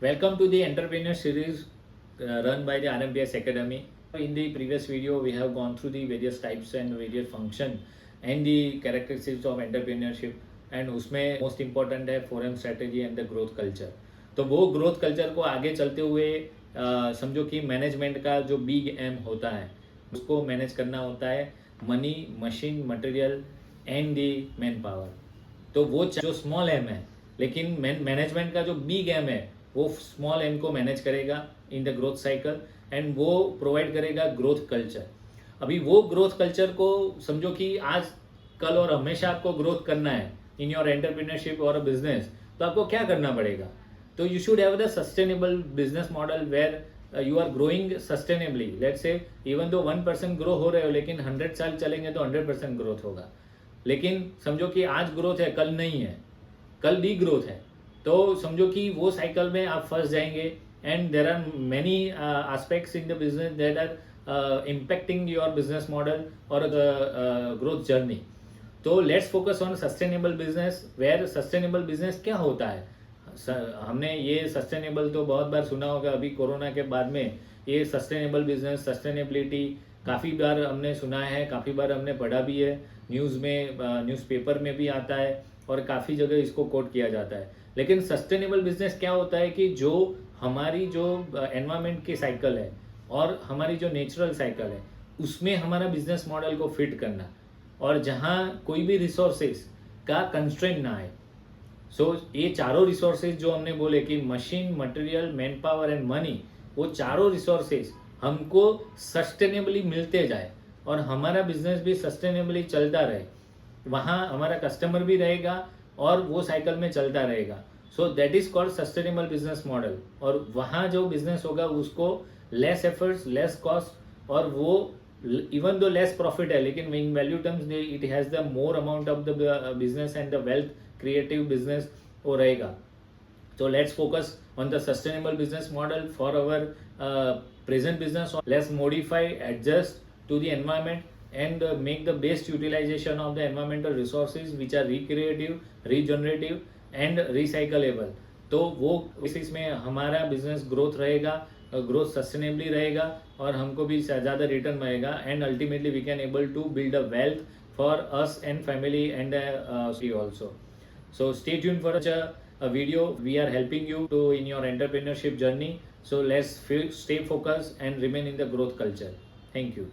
Welcome to the entrepreneur series run by the RMBS Academy. In the previous video, we have gone through the various types and various function and the characteristics of entrepreneurship. And उसमें most important है forum strategy and the growth culture. तो वो growth culture को आगे चलते हुए समझो कि मैनेजमेंट का जो बिग एम होता है उसको मैनेज करना होता है money, machine, material and the man power. तो वो जो स्मॉल एम है, लेकिन मैनेजमेंट का जो बिग एम है वो स्मॉल एम को मैनेज करेगा in the growth cycle and वो प्रोवाइड करेगा ग्रोथ कल्चर. अभी वो ग्रोथ कल्चर को समझो कि आज कल और हमेशा आपको ग्रोथ करना है इन योर एंटरप्रेन्योरशिप और बिजनेस, तो आपको क्या करना पड़ेगा? तो you should have the sustainable business model where you are growing sustainably. Let's say even दो 1% ग्रो हो रहे हो, लेकिन 100 साल चलेंगे तो 100% ग्रोथ होगा. लेकिन समझो कि आज ग्रोथ है, कल नहीं है, कल डी ग्रोथ है, तो समझो कि वो साइकिल में आप फंस जाएंगे. And there are many aspects in the business that are impacting your business model और ग्रोथ जर्नी. तो let's focus on sustainable business. Where sustainable business क्या होता है? हमने ये सस्टेनेबल तो बहुत बार सुना होगा. अभी कोरोना के बाद में ये सस्टेनेबल बिजनेस, सस्टेनेबिलिटी काफ़ी बार हमने सुना है, काफ़ी बार हमने पढ़ा भी है, न्यूज़ में, न्यूज़पेपर में भी आता है और काफ़ी जगह इसको कोट किया जाता है. लेकिन सस्टेनेबल बिजनेस क्या होता है कि जो हमारी जो एनवायरमेंट की साइकिल है और हमारी जो नेचुरल साइकिल है उसमें हमारा बिजनेस मॉडल को फिट करना, और जहाँ कोई भी रिसोर्सेज का कंस्ट्रेंट ना आए. सो ये चारों रिसोर्सेज जो हमने बोले कि machine, material, man power and money, वो चारों रिसोर्सेज हमको सस्टेनेबली मिलते जाए और हमारा बिजनेस भी सस्टेनेबली चलता रहे. वहाँ हमारा कस्टमर भी रहेगा और वो साइकिल में चलता रहेगा. So that is called sustainable business model. और वहाँ जो बिजनेस होगा उसको लेस एफर्ट्स, लेस कॉस्ट, और वो इवन दो लेस प्रॉफिट है, लेकिन in value terms it has the more amount of the business and the wealth creative business वो रहेगा. So let's focus on the sustainable business model for our present business. Let's modify, adjust to the environment and make the best utilization of the environmental resources which are recreative, regenerative and recyclable. तो वो इसमें हमारा business growth रहेगा, growth sustainably रहेगा और हमको भी ज़्यादा रिटर्न मिलेगा. And ultimately we can able to build a wealth for us and family and also. So stay tuned for a video. We are helping you to in your entrepreneurship journey. So let's stay focused and remain in the growth culture. Thank you.